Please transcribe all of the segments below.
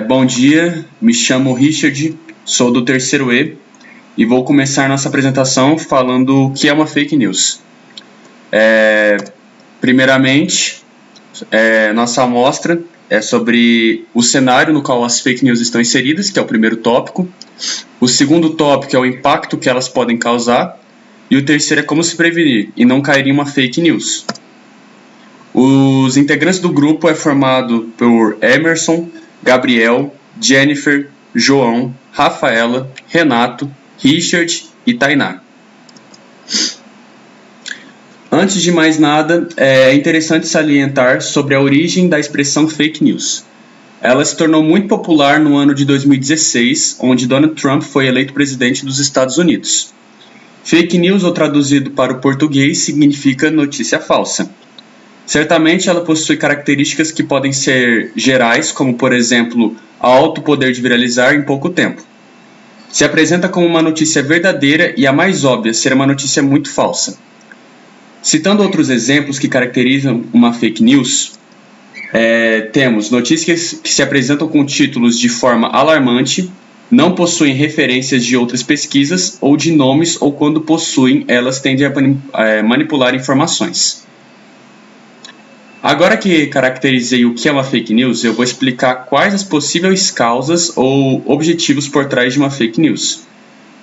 Bom dia, me chamo Richard, sou do terceiro E e vou começar nossa apresentação falando o que é uma fake news. Primeiramente, nossa amostra é sobre o cenário no qual as fake news estão inseridas, que é o primeiro tópico. O segundo tópico é o impacto que elas podem causar. E o terceiro é como se prevenir e não cair em uma fake news. Os integrantes do grupo é formado por Emerson, Gabriel, Jennifer, João, Rafaela, Renato, Richard e Tainá. Antes de mais nada, é interessante salientar sobre a origem da expressão fake news. Ela se tornou muito popular no ano de 2016, onde Donald Trump foi eleito presidente dos Estados Unidos. Fake news, ou traduzido para o português, significa notícia falsa. Certamente ela possui características que podem ser gerais, como por exemplo, alto poder de viralizar em pouco tempo. Se apresenta como uma notícia verdadeira e a mais óbvia ser uma notícia muito falsa. Citando outros exemplos que caracterizam uma fake news, temos notícias que se apresentam com títulos de forma alarmante, não possuem referências de outras pesquisas ou de nomes, ou quando possuem, elas tendem a manipular informações. Agora que caracterizei o que é uma fake news, eu vou explicar quais as possíveis causas ou objetivos por trás de uma fake news.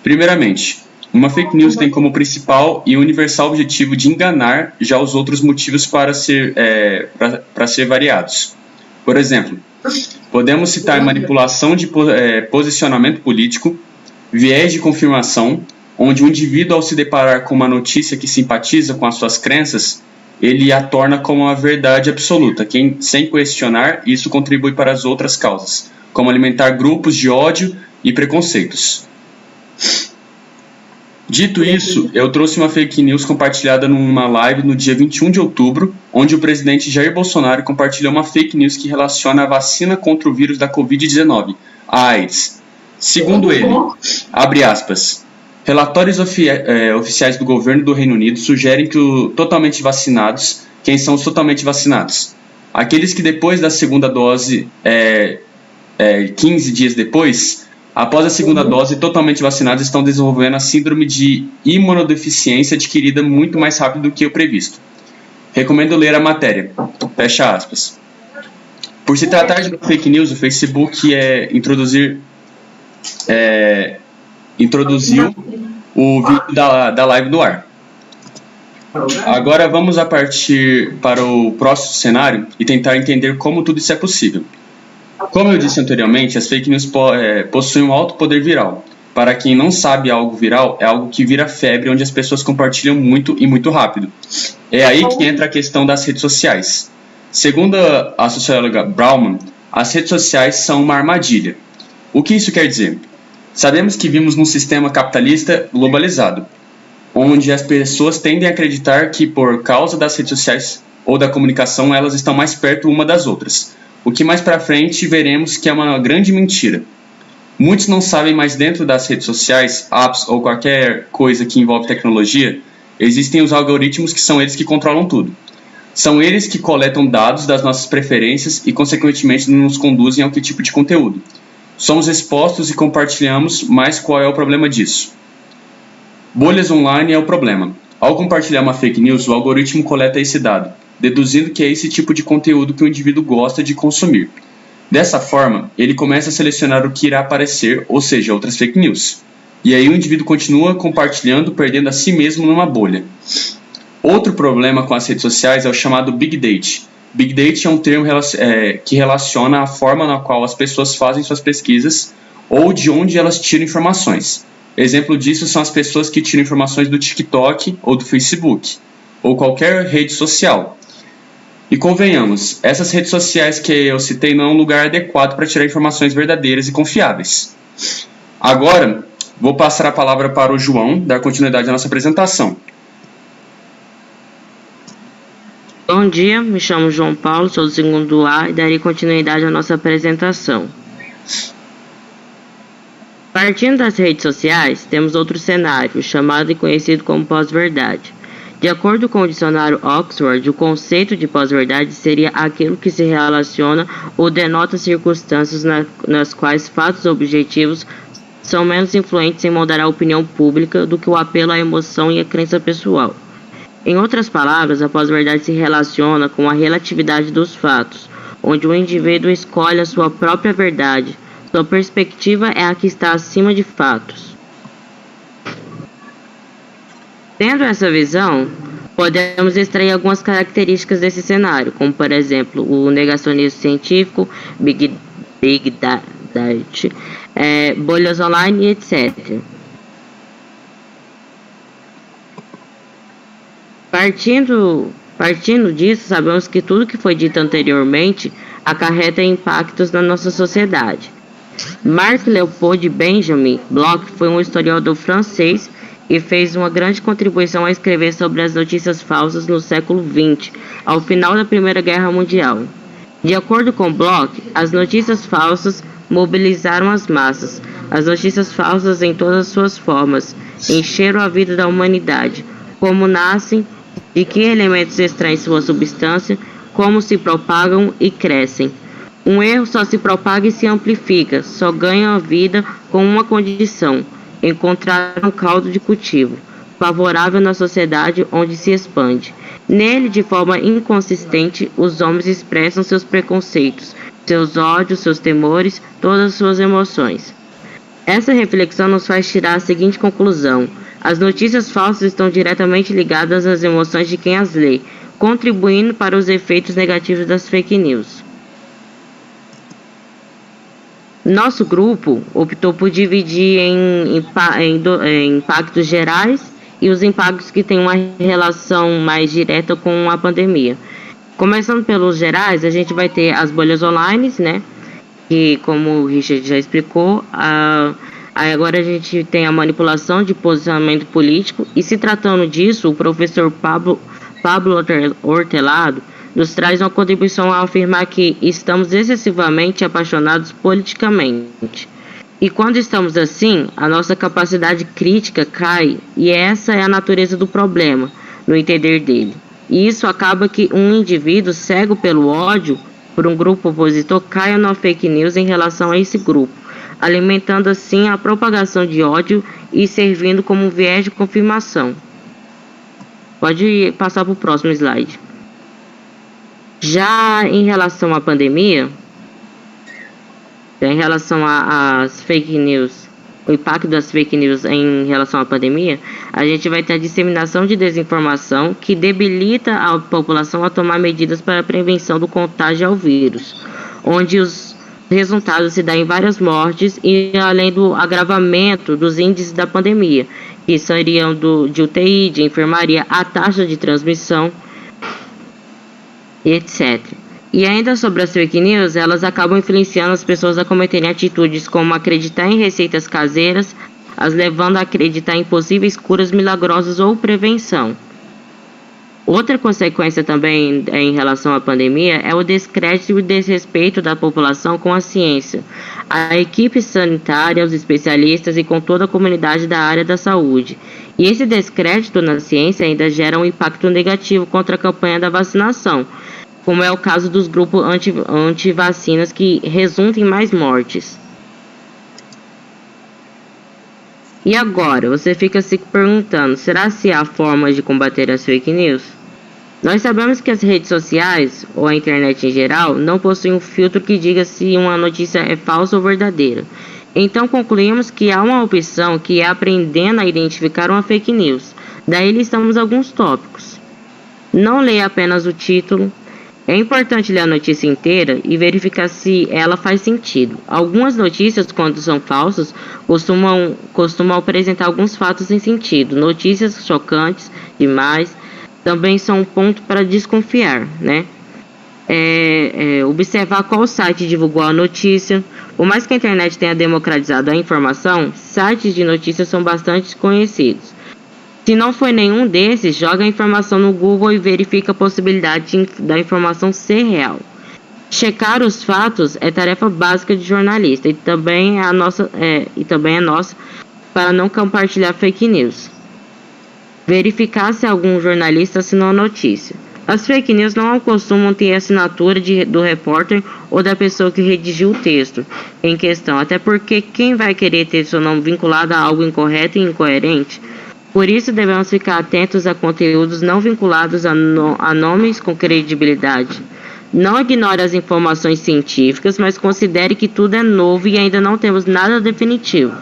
Primeiramente, uma fake news tem como principal e universal objetivo de enganar, já os outros motivos para ser variados. Por exemplo, podemos citar manipulação de posicionamento político, viés de confirmação, onde o indivíduo, ao se deparar com uma notícia que simpatiza com as suas crenças, ele a torna como uma verdade absoluta, sem questionar. Isso contribui para as outras causas, como alimentar grupos de ódio e preconceitos. Dito isso, eu trouxe uma fake news compartilhada numa live no dia 21 de outubro, onde o presidente Jair Bolsonaro compartilhou uma fake news que relaciona a vacina contra o vírus da Covid-19, a AIDS. Segundo ele, abre aspas, relatórios oficiais do governo do Reino Unido sugerem que totalmente vacinados, quem são os totalmente vacinados? Aqueles que depois da segunda dose, 15 dias depois, após a segunda dose, totalmente vacinados estão desenvolvendo a síndrome de imunodeficiência adquirida muito mais rápido do que o previsto. Recomendo ler a matéria. Fecha aspas. Por se tratar de fake news, o Facebook introduziu o vídeo da live do ar. Agora vamos a partir para o próximo cenário e tentar entender como tudo isso é possível. Como eu disse anteriormente, as fake news possuem um alto poder viral. Para quem não sabe, algo viral é algo que vira febre, onde as pessoas compartilham muito e muito rápido. É aí que entra a questão das redes sociais. Segundo a socióloga Bauman, as redes sociais são uma armadilha. O que isso quer dizer? Sabemos que vivemos num sistema capitalista globalizado, onde as pessoas tendem a acreditar que, por causa das redes sociais ou da comunicação, elas estão mais perto uma das outras. O que mais para frente veremos que é uma grande mentira. Muitos não sabem, mas dentro das redes sociais, apps ou qualquer coisa que envolve tecnologia, existem os algoritmos que são eles que controlam tudo. São eles que coletam dados das nossas preferências e, consequentemente, nos conduzem ao que tipo de conteúdo. Somos expostos e compartilhamos, mas qual é o problema disso? Bolhas online é o problema. Ao compartilhar uma fake news, o algoritmo coleta esse dado, deduzindo que é esse tipo de conteúdo que o indivíduo gosta de consumir. Dessa forma, ele começa a selecionar o que irá aparecer, ou seja, outras fake news. E aí o indivíduo continua compartilhando, perdendo a si mesmo numa bolha. Outro problema com as redes sociais é o chamado Big Data. Big Data é um termo que relaciona a forma na qual as pessoas fazem suas pesquisas ou de onde elas tiram informações. Exemplo disso são as pessoas que tiram informações do TikTok ou do Facebook, ou qualquer rede social. E convenhamos, essas redes sociais que eu citei não é um lugar adequado para tirar informações verdadeiras e confiáveis. Agora, vou passar a palavra para o João, dar continuidade à nossa apresentação. Bom dia, me chamo João Paulo, sou do segundo A e darei continuidade à nossa apresentação. Partindo das redes sociais, temos outro cenário, chamado e conhecido como pós-verdade. De acordo com o dicionário Oxford, o conceito de pós-verdade seria aquilo que se relaciona ou denota circunstâncias nas quais fatos objetivos são menos influentes em moldar a opinião pública do que o apelo à emoção e à crença pessoal. Em outras palavras, a pós-verdade se relaciona com a relatividade dos fatos, onde o indivíduo escolhe a sua própria verdade. Sua perspectiva é a que está acima de fatos. Tendo essa visão, podemos extrair algumas características desse cenário, como, por exemplo, o negacionismo científico, Big Data, bolhas online, etc. Partindo disso, sabemos que tudo que foi dito anteriormente acarreta impactos na nossa sociedade. Marc Leopold Benjamin Bloch foi um historiador francês e fez uma grande contribuição a escrever sobre as notícias falsas no século XX, ao final da Primeira Guerra Mundial. De acordo com Bloch, as notícias falsas mobilizaram as massas. As notícias falsas, em todas as suas formas, encheram a vida da humanidade. Como nascem, de que elementos extraem sua substância, como se propagam e crescem. Um erro só se propaga e se amplifica, só ganha a vida com uma condição: encontrar um caldo de cultivo favorável na sociedade onde se expande. Nele, de forma inconsistente, os homens expressam seus preconceitos, seus ódios, seus temores, todas as suas emoções. Essa reflexão nos faz tirar a seguinte conclusão: as notícias falsas estão diretamente ligadas às emoções de quem as lê, contribuindo para os efeitos negativos das fake news. Nosso grupo optou por dividir em impactos gerais e os impactos que têm uma relação mais direta com a pandemia. Começando pelos gerais, a gente vai ter as bolhas online, né? Que, como o Richard já explicou, aí agora a gente tem a manipulação de posicionamento político. E se tratando disso, o professor Pablo Hortelado nos traz uma contribuição ao afirmar que estamos excessivamente apaixonados politicamente. E quando estamos assim, a nossa capacidade crítica cai, e essa é a natureza do problema, no entender dele. E isso acaba que um indivíduo cego pelo ódio por um grupo opositor caia na fake news em relação a esse grupo, alimentando assim a propagação de ódio e servindo como um viés de confirmação. Pode passar para o próximo slide. Já em relação à pandemia, em relação às fake news, o impacto das fake news em relação à pandemia, a gente vai ter a disseminação de desinformação que debilita a população a tomar medidas para a prevenção do contágio ao vírus, onde os resultados se dão em várias mortes e além do agravamento dos índices da pandemia, que seriam de UTI, de enfermaria, a taxa de transmissão, etc. E ainda sobre as fake news, elas acabam influenciando as pessoas a cometerem atitudes como acreditar em receitas caseiras, as levando a acreditar em possíveis curas milagrosas ou prevenção. Outra consequência também em relação à pandemia é o descrédito e o desrespeito da população com a ciência, a equipe sanitária, os especialistas e com toda a comunidade da área da saúde. E esse descrédito na ciência ainda gera um impacto negativo contra a campanha da vacinação, como é o caso dos grupos anti-vacinas que resultam em mais mortes. E agora, você fica se perguntando, será que há formas de combater as fake news? Nós sabemos que as redes sociais, ou a internet em geral, não possuem um filtro que diga se uma notícia é falsa ou verdadeira. Então concluímos que há uma opção que é aprendendo a identificar uma fake news. Daí listamos alguns tópicos. Não leia apenas o título. É importante ler a notícia inteira e verificar se ela faz sentido. Algumas notícias, quando são falsas, costumam apresentar alguns fatos sem sentido. Notícias chocantes demais também são um ponto para desconfiar, né? Observar qual site divulgou a notícia. Por mais que a internet tenha democratizado a informação, sites de notícias são bastante conhecidos. Se não foi nenhum desses, joga a informação no Google e verifica a possibilidade da informação ser real. Checar os fatos é tarefa básica de jornalista e também é nossa para não compartilhar fake news. Verificar se algum jornalista assinou a notícia. As fake news não costumam ter assinatura do repórter ou da pessoa que redigiu o texto em questão, até porque quem vai querer ter seu nome vinculado a algo incorreto e incoerente? Por isso, devemos ficar atentos a conteúdos não vinculados a nomes com credibilidade. Não ignore as informações científicas, mas considere que tudo é novo e ainda não temos nada definitivo.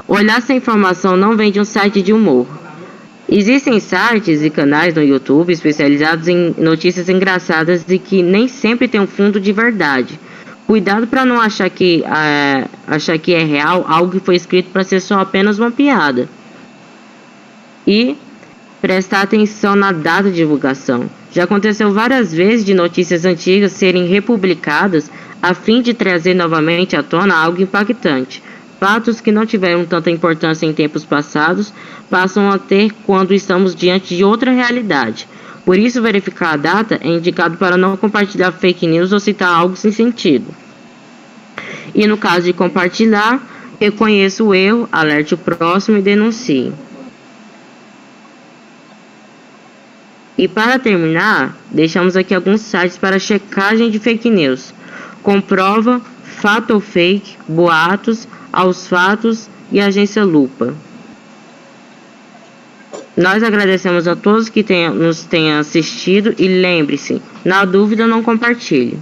Olhar se a informação não vem de um site de humor. Existem sites e canais no YouTube especializados em notícias engraçadas e que nem sempre tem um fundo de verdade. Cuidado para não achar que é real algo que foi escrito para ser só apenas uma piada. E prestar atenção na data de divulgação. Já aconteceu várias vezes de notícias antigas serem republicadas a fim de trazer novamente à tona algo impactante. Fatos que não tiveram tanta importância em tempos passados passam a ter quando estamos diante de outra realidade. Por isso, verificar a data é indicado para não compartilhar fake news ou citar algo sem sentido. E no caso de compartilhar, reconheça o erro, alerte o próximo e denuncie. E para terminar, deixamos aqui alguns sites para checagem de fake news. Comprova, fato ou fake, boatos, aos fatos e agência Lupa. Nós agradecemos a todos que nos tenham assistido e lembre-se, na dúvida não compartilhe.